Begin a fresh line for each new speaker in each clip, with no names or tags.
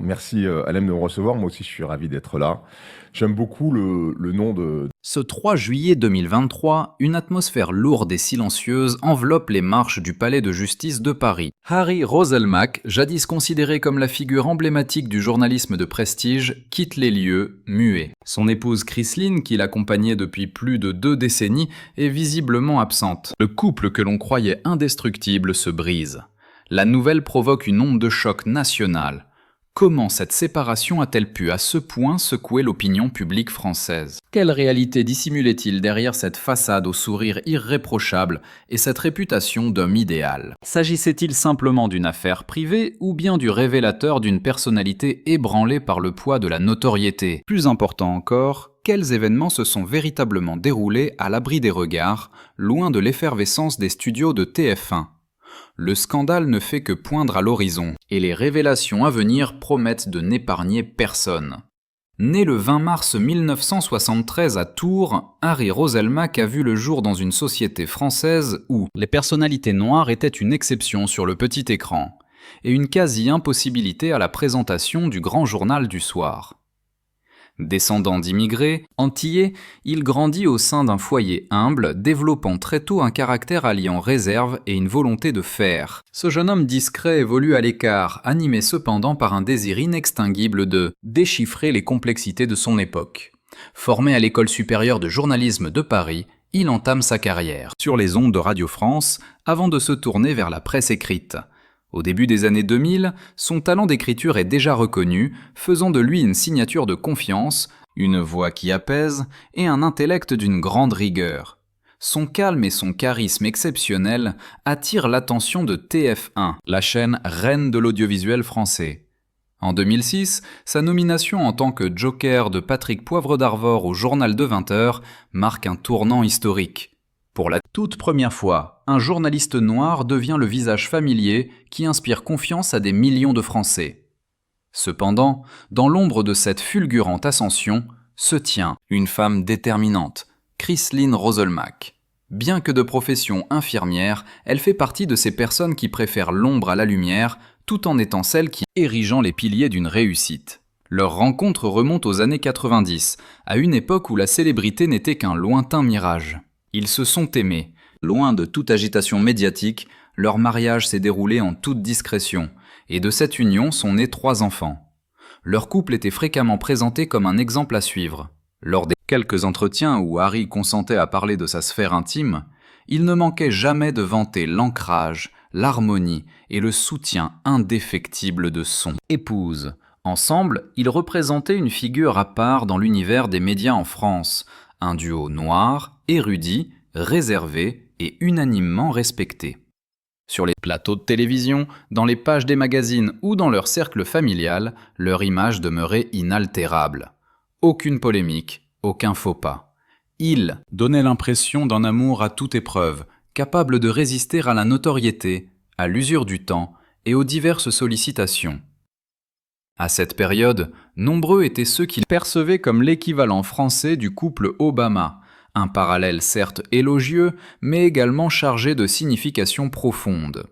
Merci Alain de me recevoir, moi aussi je suis ravi d'être là. J'aime beaucoup le nom de...
Ce 3 juillet 2023, une atmosphère lourde et silencieuse enveloppe les marches du palais de justice de Paris. Harry Roselmack, jadis considéré comme la figure emblématique du journalisme de prestige, quitte les lieux, muet. Son épouse Chrisline, qui l'accompagnait depuis plus de 2 décennies, est visiblement absente. Le couple que l'on croyait indestructible se brise. La nouvelle provoque une onde de choc nationale. Comment cette séparation a-t-elle pu à ce point secouer l'opinion publique française? Quelle réalité dissimulait-il derrière cette façade au sourire irréprochable et cette réputation d'homme idéal? S'agissait-il simplement d'une affaire privée ou bien du révélateur d'une personnalité ébranlée par le poids de la notoriété? Plus important encore, quels événements se sont véritablement déroulés à l'abri des regards, loin de l'effervescence des studios de TF1? Le scandale ne fait que poindre à l'horizon, et les révélations à venir promettent de n'épargner personne. Né le 20 mars 1973 à Tours, Harry Roselmack a vu le jour dans une société française où les personnalités noires étaient une exception sur le petit écran, et une quasi-impossibilité à la présentation du grand journal du soir. Descendant d'immigrés, antillais, il grandit au sein d'un foyer humble, développant très tôt un caractère alliant réserve et une volonté de faire. Ce jeune homme discret évolue à l'écart, animé cependant par un désir inextinguible de déchiffrer les complexités de son époque. Formé à l'École supérieure de journalisme de Paris, il entame sa carrière sur les ondes de Radio France avant de se tourner vers la presse écrite. Au début des années 2000, son talent d'écriture est déjà reconnu, faisant de lui une signature de confiance, une voix qui apaise et un intellect d'une grande rigueur. Son calme et son charisme exceptionnel attirent l'attention de TF1, la chaîne reine de l'audiovisuel français. En 2006, sa nomination en tant que Joker de Patrick Poivre d'Arvor au journal de 20h marque un tournant historique. Pour la toute première fois, un journaliste noir devient le visage familier qui inspire confiance à des millions de Français. Cependant, dans l'ombre de cette fulgurante ascension, se tient une femme déterminante, Chrisline Roselmack. Bien que de profession infirmière, elle fait partie de ces personnes qui préfèrent l'ombre à la lumière, tout en étant celle qui érigeant les piliers d'une réussite. Leur rencontre remonte aux années 90, à une époque où la célébrité n'était qu'un lointain mirage. Ils se sont aimés. Loin de toute agitation médiatique, leur mariage s'est déroulé en toute discrétion, et de cette union sont nés 3 enfants. Leur couple était fréquemment présenté comme un exemple à suivre. Lors des quelques entretiens où Harry consentait à parler de sa sphère intime, il ne manquait jamais de vanter l'ancrage, l'harmonie et le soutien indéfectible de son épouse. Ensemble, ils représentaient une figure à part dans l'univers des médias en France, un duo noir, érudit, réservé et unanimement respecté. Sur les plateaux de télévision, dans les pages des magazines ou dans leur cercle familial, leur image demeurait inaltérable. Aucune polémique, aucun faux pas. Ils donnaient l'impression d'un amour à toute épreuve, capable de résister à la notoriété, à l'usure du temps et aux diverses sollicitations. À cette période, nombreux étaient ceux qui percevaient comme l'équivalent français du couple Obama, un parallèle certes élogieux, mais également chargé de significations profondes.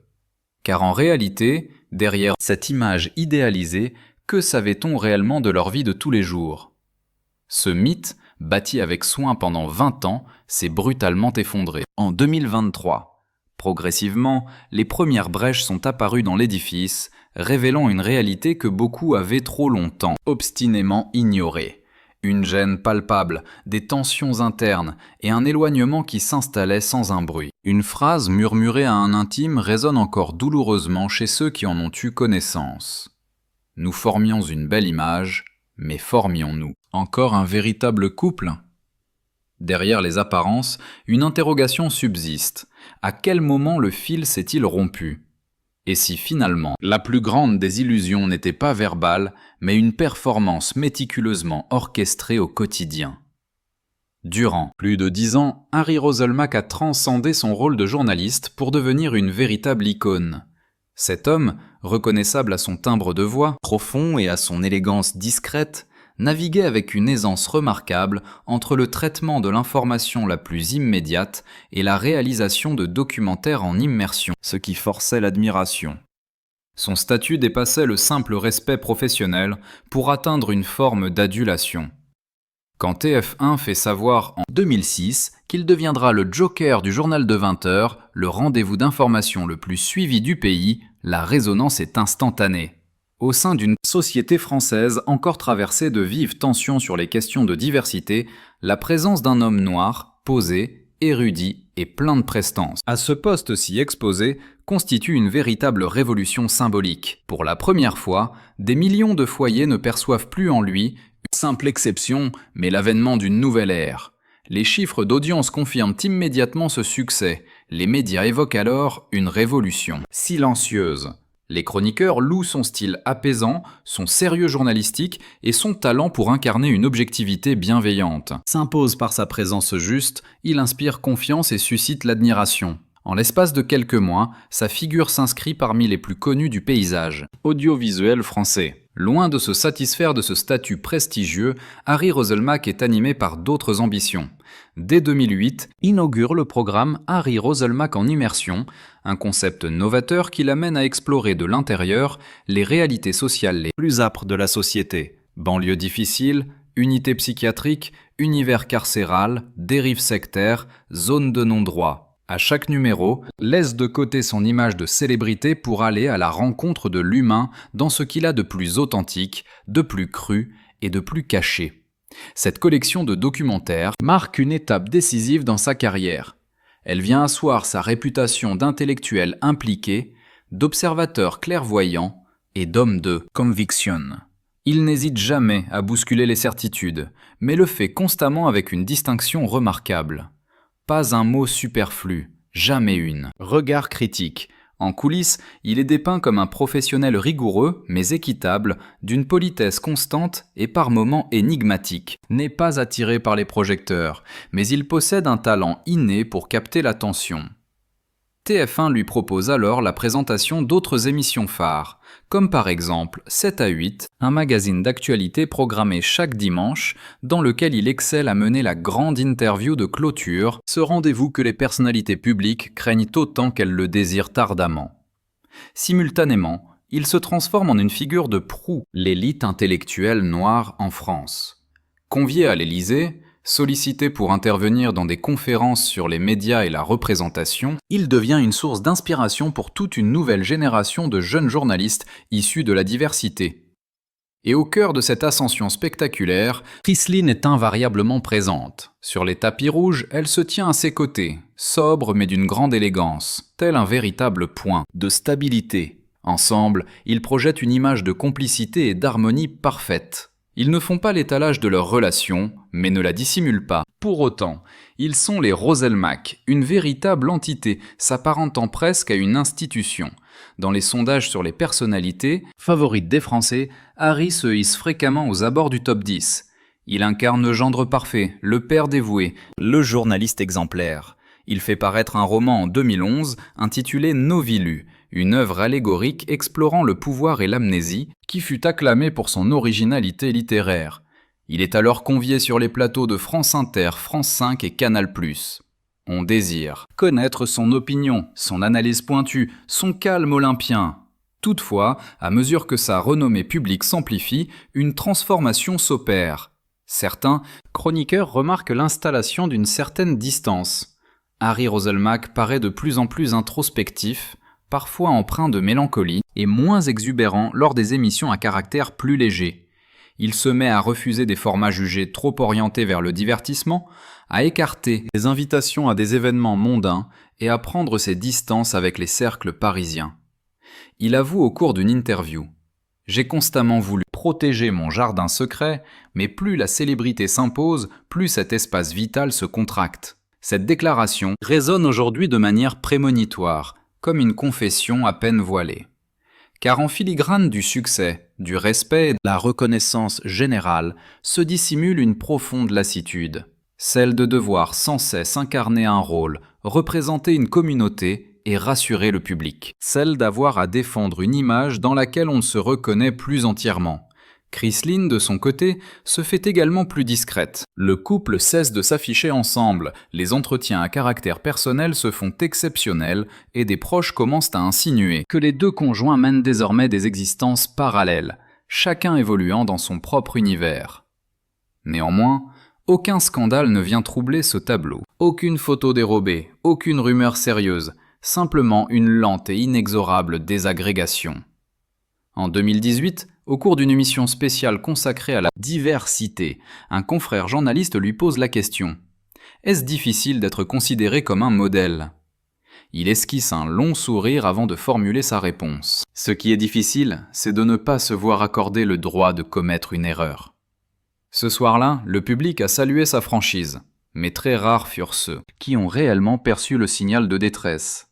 Car en réalité, derrière cette image idéalisée, que savait-on réellement de leur vie de tous les jours? Ce mythe, bâti avec soin pendant 20 ans, s'est brutalement effondré. En 2023, progressivement, les premières brèches sont apparues dans l'édifice, révélant une réalité que beaucoup avaient trop longtemps obstinément ignorée. Une gêne palpable, des tensions internes et un éloignement qui s'installait sans un bruit. Une phrase murmurée à un intime résonne encore douloureusement chez ceux qui en ont eu connaissance. Nous formions une belle image, mais formions-nous encore un véritable couple ? Derrière les apparences, une interrogation subsiste. À quel moment le fil s'est-il rompu ? Et si finalement, la plus grande des illusions n'était pas verbale, mais une performance méticuleusement orchestrée au quotidien. Durant plus de 10 ans, Harry Roselmack a transcendé son rôle de journaliste pour devenir une véritable icône. Cet homme, reconnaissable à son timbre de voix profond et à son élégance discrète, naviguait avec une aisance remarquable entre le traitement de l'information la plus immédiate et la réalisation de documentaires en immersion, ce qui forçait l'admiration. Son statut dépassait le simple respect professionnel pour atteindre une forme d'adulation. Quand TF1 fait savoir en 2006 qu'il deviendra le joker du journal de 20 heures, le rendez-vous d'information le plus suivi du pays, la résonance est instantanée. Au sein d'une société française encore traversée de vives tensions sur les questions de diversité, la présence d'un homme noir, posé, érudit et plein de prestance, à ce poste si exposé, constitue une véritable révolution symbolique. Pour la première fois, des millions de foyers ne perçoivent plus en lui une simple exception, mais l'avènement d'une nouvelle ère. Les chiffres d'audience confirment immédiatement ce succès. Les médias évoquent alors une révolution silencieuse. Les chroniqueurs louent son style apaisant, son sérieux journalistique et son talent pour incarner une objectivité bienveillante. S'impose par sa présence juste, il inspire confiance et suscite l'admiration. En l'espace de quelques mois, sa figure s'inscrit parmi les plus connus du paysage audiovisuel français. Loin de se satisfaire de ce statut prestigieux, Harry Roselmack est animé par d'autres ambitions. Dès 2008, inaugure le programme Harry Roselmack en immersion, un concept novateur qui l'amène à explorer de l'intérieur les réalités sociales les plus âpres de la société. Banlieues difficiles, unités psychiatriques, univers carcéral, dérives sectaires, zones de non-droit. À chaque numéro, laisse de côté son image de célébrité pour aller à la rencontre de l'humain dans ce qu'il a de plus authentique, de plus cru et de plus caché. Cette collection de documentaires marque une étape décisive dans sa carrière. Elle vient asseoir sa réputation d'intellectuel impliqué, d'observateur clairvoyant et d'homme de conviction. Il n'hésite jamais à bousculer les certitudes, mais le fait constamment avec une distinction remarquable. Pas un mot superflu, jamais une. Regard critique. En coulisses, il est dépeint comme un professionnel rigoureux, mais équitable, d'une politesse constante et par moments énigmatique. N'est pas attiré par les projecteurs, mais il possède un talent inné pour capter l'attention. TF1 lui propose alors la présentation d'autres émissions phares, comme par exemple 7 à 8, un magazine d'actualité programmé chaque dimanche, dans lequel il excelle à mener la grande interview de clôture, ce rendez-vous que les personnalités publiques craignent autant qu'elles le désirent ardemment. Simultanément, il se transforme en une figure de proue, l'élite intellectuelle noire en France. Convié à l'Élysée, sollicité pour intervenir dans des conférences sur les médias et la représentation, il devient une source d'inspiration pour toute une nouvelle génération de jeunes journalistes issus de la diversité. Et au cœur de cette ascension spectaculaire, Chrisline est invariablement présente. Sur les tapis rouges, elle se tient à ses côtés, sobre mais d'une grande élégance, tel un véritable point de stabilité. Ensemble, ils projettent une image de complicité et d'harmonie parfaite. Ils ne font pas l'étalage de leur relation, mais ne la dissimulent pas. Pour autant, ils sont les Roselmack, une véritable entité, s'apparentant presque à une institution. Dans les sondages sur les personnalités, favorites des Français, Harry se hisse fréquemment aux abords du top 10. Il incarne le gendre parfait, le père dévoué, le journaliste exemplaire. Il fait paraître un roman en 2011 intitulé Novilu, une œuvre allégorique explorant le pouvoir et l'amnésie, qui fut acclamée pour son originalité littéraire. Il est alors convié sur les plateaux de France Inter, France 5 et Canal+. On désire connaître son opinion, son analyse pointue, son calme olympien. Toutefois, à mesure que sa renommée publique s'amplifie, une transformation s'opère. Certains chroniqueurs remarquent l'installation d'une certaine distance. Harry Roselmack paraît de plus en plus introspectif, parfois empreint de mélancolie, et moins exubérant lors des émissions à caractère plus léger. Il se met à refuser des formats jugés trop orientés vers le divertissement, à écarter les invitations à des événements mondains et à prendre ses distances avec les cercles parisiens. Il avoue au cours d'une interview « J'ai constamment voulu protéger mon jardin secret, mais plus la célébrité s'impose, plus cet espace vital se contracte. » Cette déclaration résonne aujourd'hui de manière prémonitoire, comme une confession à peine voilée. Car en filigrane du succès, du respect et de la reconnaissance générale se dissimule une profonde lassitude, celle de devoir sans cesse incarner un rôle, représenter une communauté et rassurer le public, celle d'avoir à défendre une image dans laquelle on ne se reconnaît plus entièrement. Chrisline, de son côté, se fait également plus discrète. Le couple cesse de s'afficher ensemble, les entretiens à caractère personnel se font exceptionnels et des proches commencent à insinuer que les deux conjoints mènent désormais des existences parallèles, chacun évoluant dans son propre univers. Néanmoins, aucun scandale ne vient troubler ce tableau. Aucune photo dérobée, aucune rumeur sérieuse, simplement une lente et inexorable désagrégation. En 2018, au cours d'une émission spéciale consacrée à la diversité, un confrère journaliste lui pose la question : est-ce difficile d'être considéré comme un modèle ? Il esquisse un long sourire avant de formuler sa réponse. Ce qui est difficile, c'est de ne pas se voir accorder le droit de commettre une erreur. Ce soir-là, le public a salué sa franchise, mais très rares furent ceux qui ont réellement perçu le signal de détresse.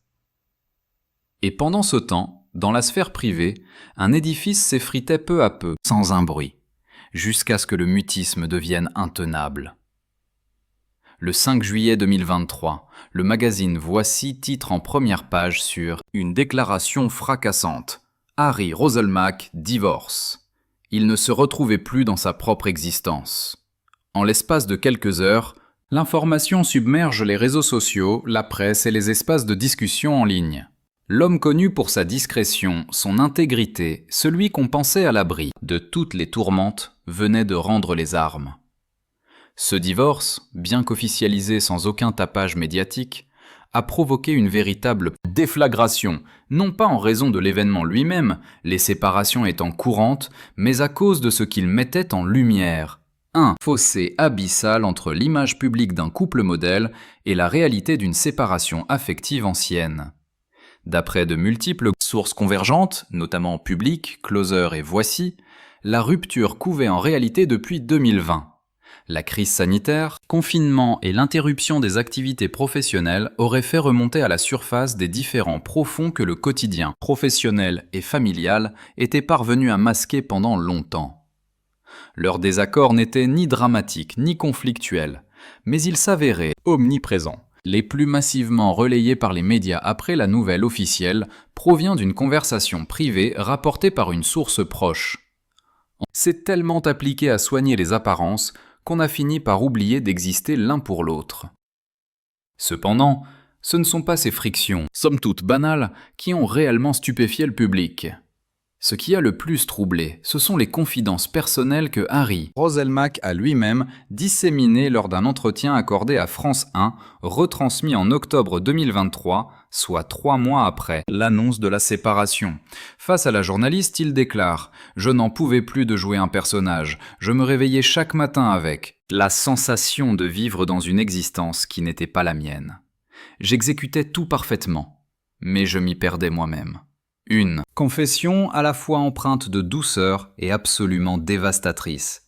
Et pendant ce temps, dans la sphère privée, un édifice s'effritait peu à peu, sans un bruit, jusqu'à ce que le mutisme devienne intenable. Le 5 juillet 2023, le magazine Voici titre en première page sur « Une déclaration fracassante. Harry Roselmack divorce. Il ne se retrouvait plus dans sa propre existence. » En l'espace de quelques heures, l'information submerge les réseaux sociaux, la presse et les espaces de discussion en ligne. L'homme connu pour sa discrétion, son intégrité, celui qu'on pensait à l'abri de toutes les tourmentes, venait de rendre les armes. Ce divorce, bien qu'officialisé sans aucun tapage médiatique, a provoqué une véritable déflagration, non pas en raison de l'événement lui-même, les séparations étant courantes, mais à cause de ce qu'il mettait en lumière. Un fossé abyssal entre l'image publique d'un couple modèle et la réalité d'une séparation affective ancienne. D'après de multiples sources convergentes, notamment Public, Closer et Voici, la rupture couvait en réalité depuis 2020. La crise sanitaire, confinement et l'interruption des activités professionnelles auraient fait remonter à la surface des différends profonds que le quotidien, professionnel et familial, était parvenu à masquer pendant longtemps. Leur désaccord n'était ni dramatique ni conflictuel, mais il s'avérait omniprésent. Les plus massivement relayés par les médias après la nouvelle officielle provient d'une conversation privée rapportée par une source proche. C'est tellement appliqué à soigner les apparences qu'on a fini par oublier d'exister l'un pour l'autre. Cependant, ce ne sont pas ces frictions, somme toute banales, qui ont réellement stupéfié le public. Ce qui a le plus troublé, ce sont les confidences personnelles que Harry Roselmack a lui-même disséminées lors d'un entretien accordé à France 1, retransmis en octobre 2023, soit 3 mois après l'annonce de la séparation. Face à la journaliste, il déclare « Je n'en pouvais plus de jouer un personnage, je me réveillais chaque matin avec la sensation de vivre dans une existence qui n'était pas la mienne. J'exécutais tout parfaitement, mais je m'y perdais moi-même. » Une confession à la fois empreinte de douceur et absolument dévastatrice.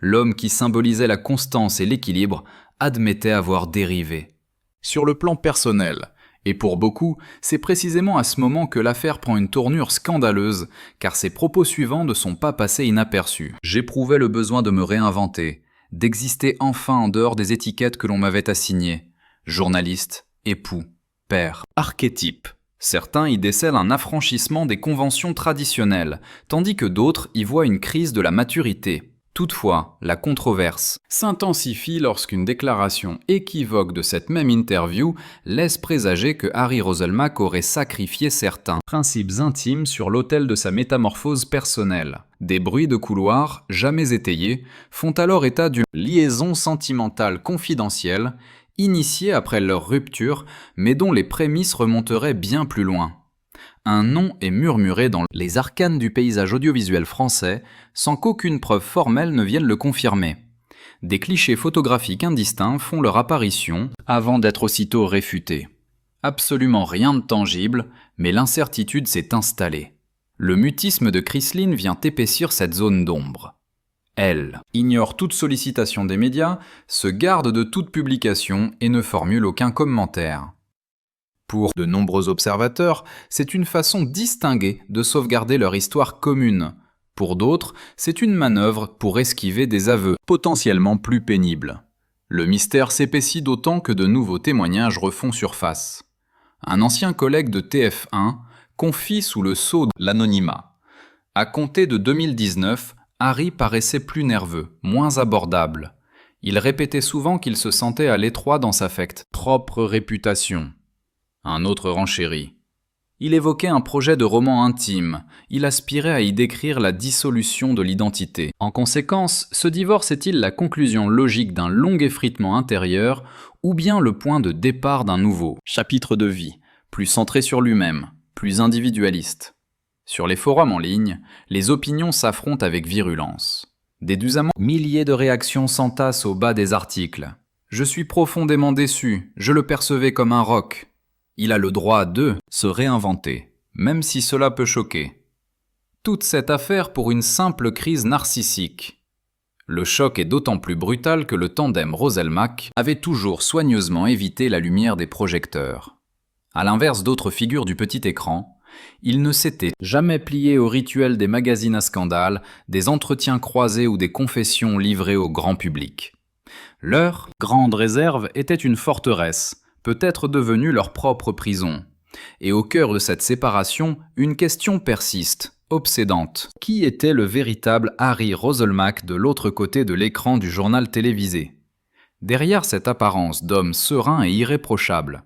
L'homme qui symbolisait la constance et l'équilibre admettait avoir dérivé. Sur le plan personnel, et pour beaucoup, c'est précisément à ce moment que l'affaire prend une tournure scandaleuse, car ses propos suivants ne sont pas passés inaperçus. J'éprouvais le besoin de me réinventer, d'exister enfin en dehors des étiquettes que l'on m'avait assignées. Journaliste, époux, père, archétype. Certains y décèlent un affranchissement des conventions traditionnelles, tandis que d'autres y voient une crise de la maturité. Toutefois, la controverse s'intensifie lorsqu'une déclaration équivoque de cette même interview laisse présager que Harry Roselmack aurait sacrifié certains principes intimes sur l'autel de sa métamorphose personnelle. Des bruits de couloir, jamais étayés, font alors état d'une liaison sentimentale confidentielle, initiés après leur rupture, mais dont les prémices remonteraient bien plus loin. Un nom est murmuré dans les arcanes du paysage audiovisuel français, sans qu'aucune preuve formelle ne vienne le confirmer. Des clichés photographiques indistincts font leur apparition, avant d'être aussitôt réfutés. Absolument rien de tangible, mais l'incertitude s'est installée. Le mutisme de Chrisline vient épaissir cette zone d'ombre. Elle ignore toute sollicitation des médias, se garde de toute publication et ne formule aucun commentaire. Pour de nombreux observateurs, c'est une façon distinguée de sauvegarder leur histoire commune. Pour d'autres, c'est une manœuvre pour esquiver des aveux potentiellement plus pénibles. Le mystère s'épaissit d'autant que de nouveaux témoignages refont surface. Un ancien collègue de TF1 confie sous le sceau de l'anonymat. À compter de 2019, Harry paraissait plus nerveux, moins abordable. Il répétait souvent qu'il se sentait à l'étroit dans sa propre réputation. Un autre renchérit. Il évoquait un projet de roman intime, il aspirait à y décrire la dissolution de l'identité. En conséquence, ce divorce est-il la conclusion logique d'un long effritement intérieur ou bien le point de départ d'un nouveau chapitre de vie, plus centré sur lui-même, plus individualiste? Sur les forums en ligne, les opinions s'affrontent avec virulence. Milliers de réactions s'entassent au bas des articles. Je suis profondément déçu, je le percevais comme un roc. Il a le droit de se réinventer, même si cela peut choquer. Toute cette affaire pour une simple crise narcissique. Le choc est d'autant plus brutal que le tandem Roselmack avait toujours soigneusement évité la lumière des projecteurs. À l'inverse d'autres figures du petit écran, il ne s'était jamais plié au rituel des magazines à scandale, des entretiens croisés ou des confessions livrées au grand public. Leur grande réserve était une forteresse, peut-être devenue leur propre prison. Et au cœur de cette séparation, une question persiste, obsédante. Qui était le véritable Harry Roselmack de l'autre côté de l'écran du journal télévisé? Derrière cette apparence d'homme serein et irréprochable.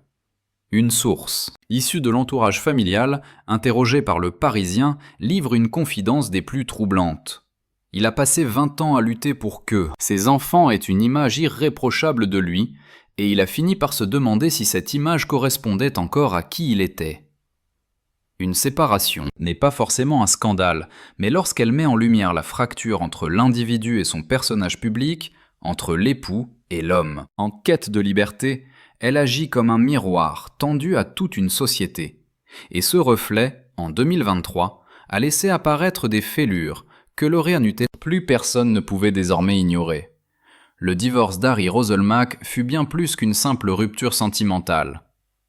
Une source, issue de l'entourage familial, interrogée par le Parisien, livre une confidence des plus troublantes. Il a passé 20 ans à lutter pour que ses enfants aient une image irréprochable de lui, et il a fini par se demander si cette image correspondait encore à qui il était. Une séparation n'est pas forcément un scandale, mais lorsqu'elle met en lumière la fracture entre l'individu et son personnage public, entre l'époux et l'homme. En quête de liberté, elle agit comme un miroir tendu à toute une société. Et ce reflet, en 2023, a laissé apparaître des fêlures que l'auréanité plus personne ne pouvait désormais ignorer. Le divorce d'Harry Roselmack fut bien plus qu'une simple rupture sentimentale.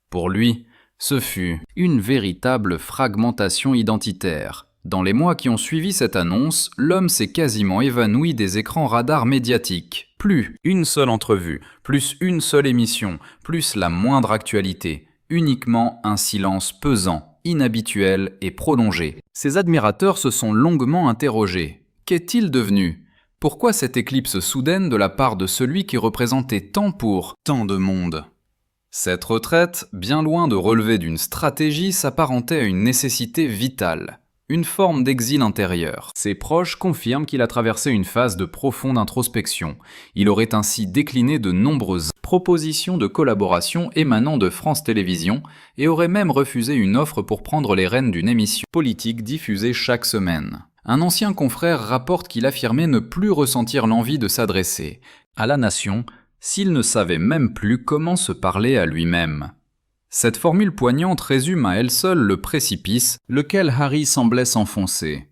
Pour lui, ce fut une véritable fragmentation identitaire. Dans les mois qui ont suivi cette annonce, l'homme s'est quasiment évanoui des écrans radars médiatiques. Plus une seule entrevue, plus une seule émission, plus la moindre actualité. Uniquement un silence pesant, inhabituel et prolongé. Ses admirateurs se sont longuement interrogés. Qu'est-il devenu ? Pourquoi cette éclipse soudaine de la part de celui qui représentait tant pour tant de monde? Cette retraite, bien loin de relever d'une stratégie, s'apparentait à une nécessité vitale, une forme d'exil intérieur. Ses proches confirment qu'il a traversé une phase de profonde introspection. Il aurait ainsi décliné de nombreuses propositions de collaboration émanant de France Télévisions et aurait même refusé une offre pour prendre les rênes d'une émission politique diffusée chaque semaine. Un ancien confrère rapporte qu'il affirmait ne plus ressentir l'envie de s'adresser à la nation s'il ne savait même plus comment se parler à lui-même. Cette formule poignante résume à elle seule le précipice lequel Harry semblait s'enfoncer.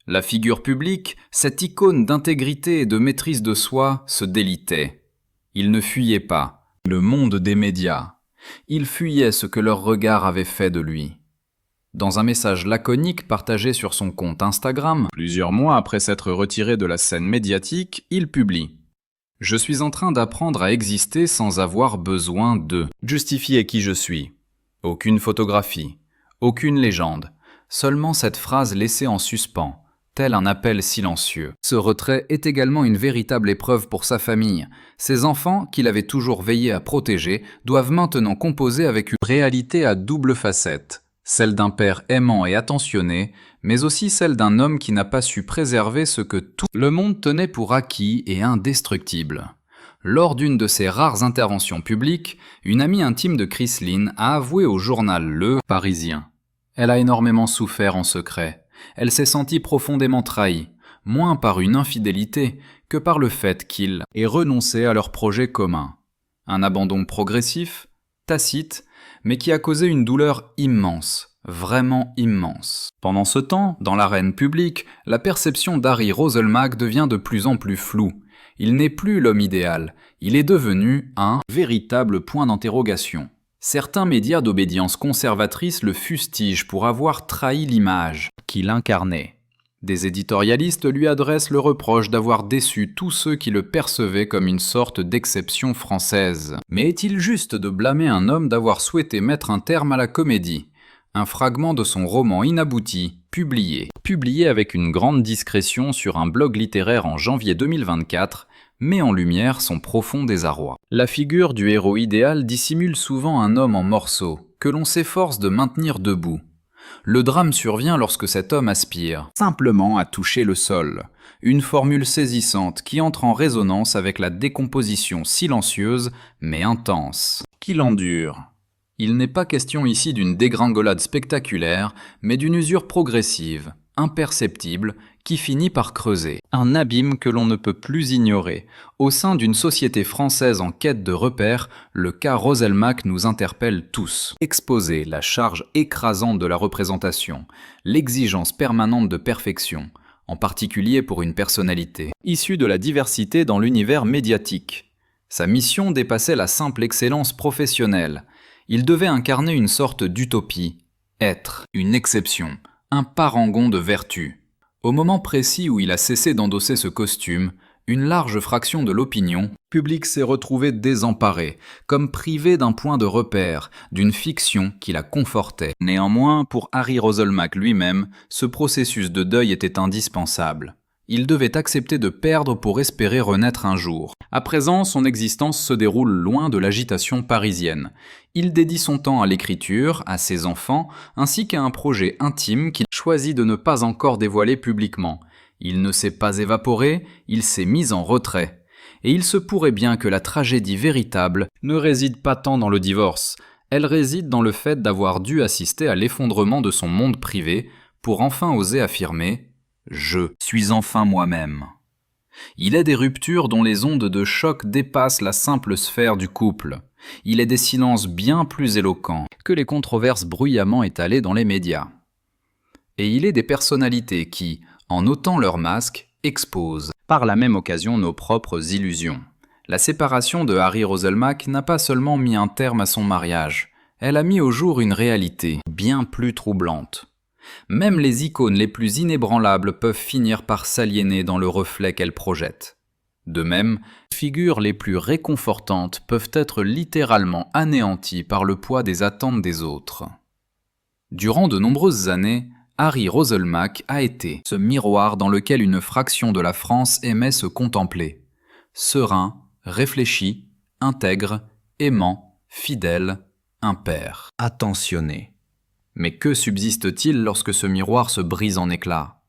La figure publique, cette icône d'intégrité et de maîtrise de soi, se délitait. Il ne fuyait pas le monde des médias. Il fuyait ce que leur regard avait fait de lui. Dans un message laconique partagé sur son compte Instagram, plusieurs mois après s'être retiré de la scène médiatique, il publie « Je suis en train d'apprendre à exister sans avoir besoin de justifier qui je suis. Aucune photographie, aucune légende, seulement cette phrase laissée en suspens, tel un appel silencieux. Ce retrait est également une véritable épreuve pour sa famille. Ses enfants, qu'il avait toujours veillé à protéger, doivent maintenant composer avec une réalité à double facette. Celle d'un père aimant et attentionné, mais aussi celle d'un homme qui n'a pas su préserver ce que tout le monde tenait pour acquis et indestructible. Lors d'une de ses rares interventions publiques, une amie intime de Chrisline a avoué au journal Le Parisien. Elle a énormément souffert en secret. Elle s'est sentie profondément trahie, moins par une infidélité que par le fait qu'ils aient renoncé à leur projet commun. Un abandon progressif, tacite, mais qui a causé une douleur immense, vraiment immense. Pendant ce temps, dans l'arène publique, la perception d'Harry Roselmack devient de plus en plus floue. Il n'est plus l'homme idéal, il est devenu un véritable point d'interrogation. Certains médias d'obédience conservatrice le fustigent pour avoir trahi l'image qu'il incarnait. Des éditorialistes lui adressent le reproche d'avoir déçu tous ceux qui le percevaient comme une sorte d'exception française. Mais est-il juste de blâmer un homme d'avoir souhaité mettre un terme à la comédie? Un fragment de son roman inabouti, publié avec une grande discrétion sur un blog littéraire en janvier 2024, met en lumière son profond désarroi. La figure du héros idéal dissimule souvent un homme en morceaux, que l'on s'efforce de maintenir debout. Le drame survient lorsque cet homme aspire simplement à toucher le sol, une formule saisissante qui entre en résonance avec la décomposition silencieuse mais intense qu'il endure. Il n'est pas question ici d'une dégringolade spectaculaire, mais d'une usure progressive, imperceptible, qui finit par creuser un abîme que l'on ne peut plus ignorer. Au sein d'une société française en quête de repères, le cas Roselmack nous interpelle tous. Exposer la charge écrasante de la représentation, l'exigence permanente de perfection, en particulier pour une personnalité issue de la diversité dans l'univers médiatique. Sa mission dépassait la simple excellence professionnelle. Il devait incarner une sorte d'utopie, être une exception, un parangon de vertu. Au moment précis où il a cessé d'endosser ce costume, une large fraction de l'opinion publique s'est retrouvée désemparée, comme privée d'un point de repère, d'une fiction qui la confortait. Néanmoins, pour Harry Roselmack lui-même, ce processus de deuil était indispensable. Il devait accepter de perdre pour espérer renaître un jour. À présent, son existence se déroule loin de l'agitation parisienne. Il dédie son temps à l'écriture, à ses enfants, ainsi qu'à un projet intime qu'il choisit de ne pas encore dévoiler publiquement. Il ne s'est pas évaporé, il s'est mis en retrait. Et il se pourrait bien que la tragédie véritable ne réside pas tant dans le divorce. Elle réside dans le fait d'avoir dû assister à l'effondrement de son monde privé pour enfin oser affirmer « Je suis enfin moi-même ». Il est des ruptures dont les ondes de choc dépassent la simple sphère du couple. Il est des silences bien plus éloquents que les controverses bruyamment étalées dans les médias. Et il est des personnalités qui, en ôtant leur masque, exposent par la même occasion nos propres illusions. La séparation de Harry Roselmack n'a pas seulement mis un terme à son mariage, elle a mis au jour une réalité bien plus troublante. Même les icônes les plus inébranlables peuvent finir par s'aliéner dans le reflet qu'elles projettent. De même, les figures les plus réconfortantes peuvent être littéralement anéanties par le poids des attentes des autres. Durant de nombreuses années, Harry Roselmack a été ce miroir dans lequel une fraction de la France aimait se contempler. Serein, réfléchi, intègre, aimant, fidèle, impair, attentionné. Mais que subsiste-t-il lorsque ce miroir se brise en éclats?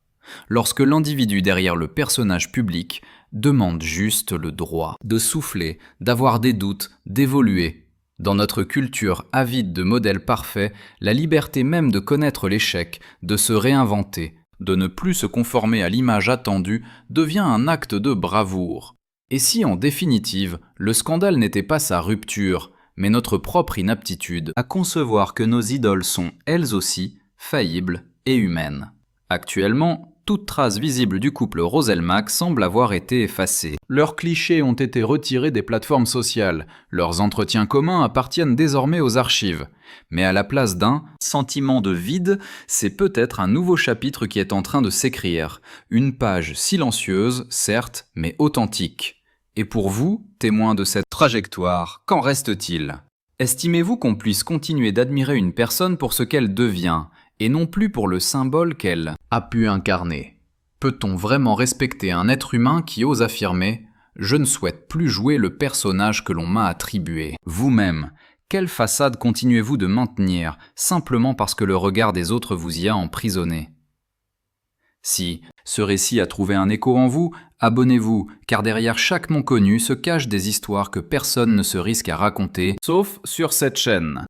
Lorsque l'individu derrière le personnage public demande juste le droit de souffler, d'avoir des doutes, d'évoluer. Dans notre culture avide de modèles parfaits, la liberté même de connaître l'échec, de se réinventer, de ne plus se conformer à l'image attendue, devient un acte de bravoure. Et si en définitive, le scandale n'était pas sa rupture, mais notre propre inaptitude à concevoir que nos idoles sont, elles aussi, faillibles et humaines. Actuellement, toute trace visible du couple Roselmack semble avoir été effacée. Leurs clichés ont été retirés des plateformes sociales, leurs entretiens communs appartiennent désormais aux archives. Mais à la place d'un sentiment de vide, c'est peut-être un nouveau chapitre qui est en train de s'écrire. Une page silencieuse, certes, mais authentique. Et pour vous, témoins de cette trajectoire, qu'en reste-t-il? Estimez-vous qu'on puisse continuer d'admirer une personne pour ce qu'elle devient, et non plus pour le symbole qu'elle a pu incarner? Peut-on vraiment respecter un être humain qui ose affirmer « Je ne souhaite plus jouer le personnage que l'on m'a attribué ». Vous-même, quelle façade continuez-vous de maintenir simplement parce que le regard des autres vous y a emprisonné? Si ce récit a trouvé un écho en vous, abonnez-vous, car derrière chaque nom connu se cachent des histoires que personne ne se risque à raconter, sauf sur cette chaîne.